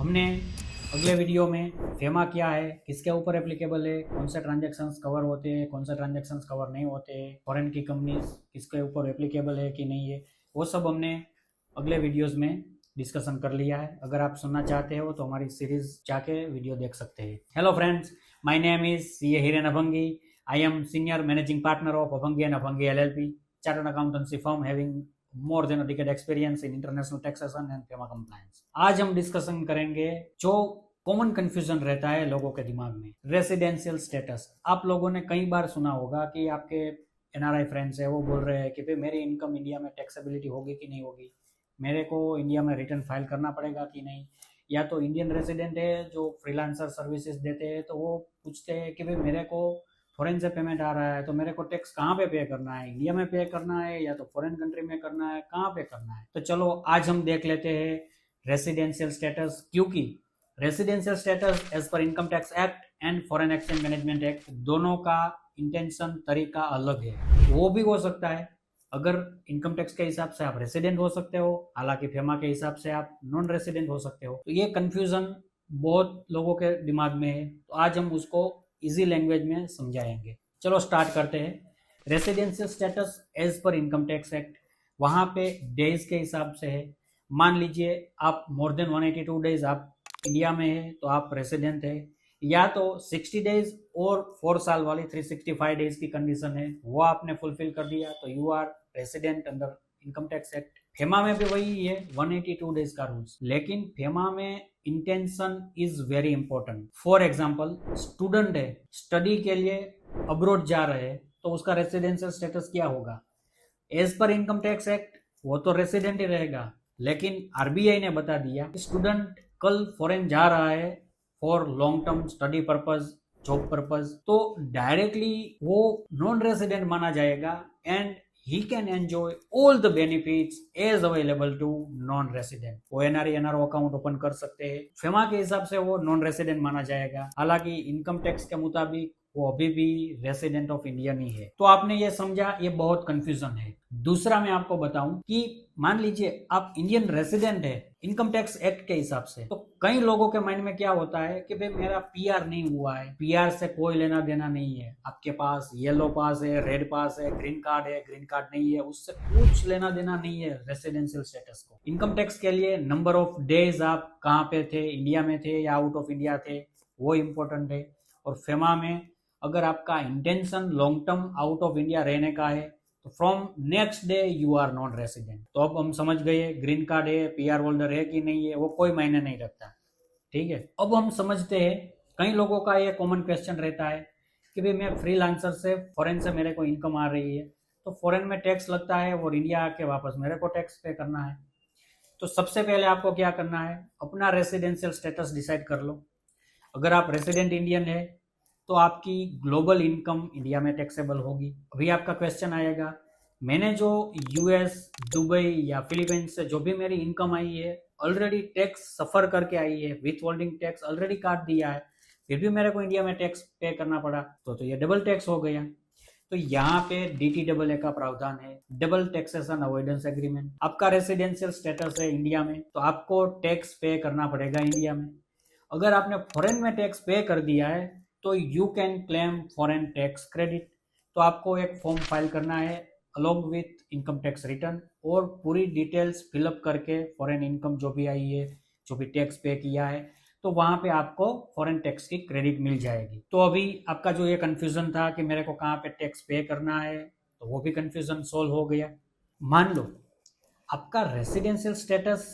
हमने अगले वीडियो में फेमा क्या है, किसके ऊपर एप्लीकेबल है, कौन से ट्रांजैक्शंस कवर होते हैं, कौन से ट्रांजैक्शंस कवर नहीं होते, फॉरेन की कंपनीज किसके ऊपर एप्लीकेबल है कि नहीं है, वो सब हमने अगले वीडियोस में डिस्कशन कर लिया है। अगर आप सुनना चाहते हो तो हमारी सीरीज जाके वीडियो देख सकते हैं। Hello friends, my name is CA Hiren Abhangi. I am senior managing partner of Abhangi and Abhangi LLP, chartered accountancy firm having more than a decade experience in international taxation and FEMA compliance। आज हम discussion करेंगे जो common confusion रहता है लोगों के दिमाग में, रेसिडेंशियल स्टेटस। आप लोगों ने कई बार सुना होगा कि आपके एनआरआई फ्रेंड्स है, वो बोल रहे हैं कि भाई मेरी इनकम इंडिया में टैक्सेबिलिटी होगी कि नहीं होगी, मेरे को इंडिया में रिटर्न फाइल करना पड़ेगा कि नहीं। या तो इंडियन रेसिडेंट है जो फ्रीलांसर सर्विसेज देते हैं, तो वो पूछते हैं कि भाई मेरे को फॉरेन से पेमेंट आ रहा है तो मेरे को टैक्स कहाँ पे करना है, इंडिया में पे करना है या तो फॉरेन कंट्री में करना है, कहाँ पे करना है। तो चलो आज हम देख लेते हैं रेसिडेंशियल स्टेटस, क्योंकि residential status as per income tax act and foreign exchange management act दोनों का इंटेंशन तरीका अलग है। वो भी हो सकता है अगर इनकम टैक्स के हिसाब से आप रेसिडेंट हो सकते हो, हालांकि फेमा के हिसाब से आप नॉन रेसिडेंट हो सकते हो। तो ये कंफ्यूजन बहुत लोगों के दिमाग में है, तो आज हम उसको इजी लैंग्वेज में समझाएंगे। चलो स्टार्ट करते हैं। Residential status as per income tax act, वहां पे डेज के हिसाब से है। मान लीजिए आप मोर देन 182 डेज आप इंडिया में है तो आप रेसिडेंट है, या तो 60 डेज और 4 साल वाली 365 डेज की कंडीशन है वो आपने फुलफिल कर दिया तो you are resident under income tax act. FEMA में भी वही है 182 डेज का रूल्स, लेकिन फेमा में intention is very important. For example student है, स्टडी के लिए अब्रॉड जा रहे हैं, तो उसका रेसिडेंशियल स्टेटस क्या होगा? As per income tax act वो तो रेसिडेंट ही रहेगा, लेकिन आरबीआई ने बता दिया स्टूडेंट कल फॉरेन जा रहा है for long term study purpose, job purpose, तो डायरेक्टली वो नॉन रेसिडेंट माना जाएगा and he can enjoy all the benefits as available to non-resident। वो एनआरई एनआरओ अकाउंट ओपन कर सकते हैं, फेमा के हिसाब से वो नॉन रेसिडेंट माना जाएगा। हालांकि इनकम टैक्स के मुताबिक वो अभी भी रेसिडेंट ऑफ इंडिया नहीं है। तो आपने ये समझा, ये बहुत कंफ्यूजन है। दूसरा मैं आपको बताऊं कि मान लीजिए आप इंडियन रेसिडेंट है इनकम टैक्स एक्ट के हिसाब से, तो कई लोगों के माइंड में क्या होता है कि भाई मेरा पीआर नहीं हुआ है, पीआर से कोई लेना देना नहीं है। आपके पास येलो पास है, रेड पास है, ग्रीन कार्ड नहीं है, उससे कुछ लेना देना नहीं है रेसिडेंशियल स्टेटस को। इनकम टैक्स के लिए नंबर ऑफ डेज आप कहाँ पे थे, इंडिया में थे या आउट ऑफ इंडिया थे, वो इम्पोर्टेंट है। और फेमा में अगर आपका intention long term out of India रहने का है तो from next day you are non resident. तो अब हम समझ गए ग्रीन कार्ड है, पीआर होल्डर है कि नहीं है, वो कोई मायने नहीं रखता। ठीक है, अब हम समझते हैं कई लोगों का ये कॉमन क्वेश्चन रहता है कि भाई मैं फ्रीलांसर से फॉरेन से मेरे को इनकम आ रही है, तो फॉरेन में टैक्स लगता है और इंडिया आके वापस मेरे को टैक्स पे करना है। तो सबसे पहले आपको क्या करना है, अपना रेसिडेंशियल स्टेटस डिसाइड कर लो। अगर आप रेसिडेंट इंडियन है तो आपकी ग्लोबल इनकम इंडिया में टैक्सेबल होगी। अभी आपका क्वेश्चन आएगा मैंने जो यूएस, दुबई या फिलीपींस से जो भी मेरी इनकम आई है ऑलरेडी टैक्स सफर करके आई है, विथ होल्डिंग टैक्स ऑलरेडी काट दिया है, फिर भी मेरे को इंडिया में टैक्स पे करना पड़ा, तो ये डबल टैक्स हो गया। तो यहाँ पे DTAA का प्रावधान है, डबल टैक्सेशन अवॉइडेंस एग्रीमेंट। आपका रेसिडेंशियल स्टेटस है इंडिया में तो आपको टैक्स पे करना पड़ेगा इंडिया में। अगर आपने फॉरेन में टैक्स पे कर दिया है तो you can claim foreign tax credit. तो आपको एक फॉर्म फाइल करना है along with income tax return और पूरी डिटेल्स फिलअप करके फॉरेन इनकम जो भी आई है, जो भी टैक्स पे किया है, तो वहां पे आपको फॉरेन टैक्स की क्रेडिट मिल जाएगी। तो अभी आपका जो ये कंफ्यूजन था कि मेरे को कहाँ पे टैक्स पे करना है, तो वो भी कंफ्यूजन सोल्व हो गया। मान लो आपका residential status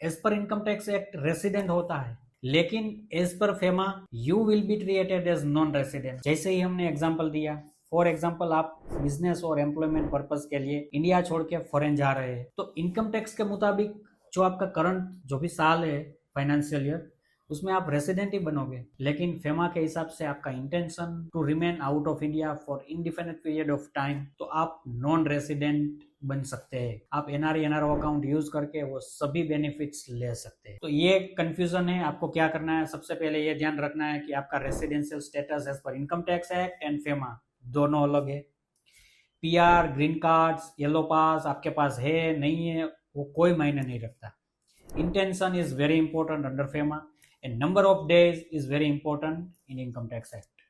as per income tax act resident होता है, लेकिन as per FEMA you will be treated as non resident. जैसे ही हमने एग्जांपल दिया, फॉर एग्जांपल आप बिजनेस और एम्प्लॉयमेंट पर्पस के लिए इंडिया छोड़ के फॉरेन जा रहे हैं, तो इनकम टैक्स के मुताबिक जो आपका करंट जो भी साल है फाइनेंशियल ईयर, उसमें आप रेसिडेंट ही बनोगे। लेकिन फेमा के हिसाब से आपका intention to remain out of India for indefinite period of time, तो आप नॉन रेसिडेंट बन सकते हैं। आप एनआरई एनआरओ अकाउंट यूज करके वो सभी बेनिफिट्स ले सकते हैं। तो ये कंफ्यूजन है, आपको क्या करना है, सबसे पहले ये ध्यान रखना है कि आपका residential status as per income tax act and FEMA दोनों अलग है। पीआर, ग्रीन कार्ड्स, येलो पास आपके पास है नहीं है, वो कोई मायने नहीं रखता। Intention is very important under FEMA, and number of days is very important in Income Tax Act.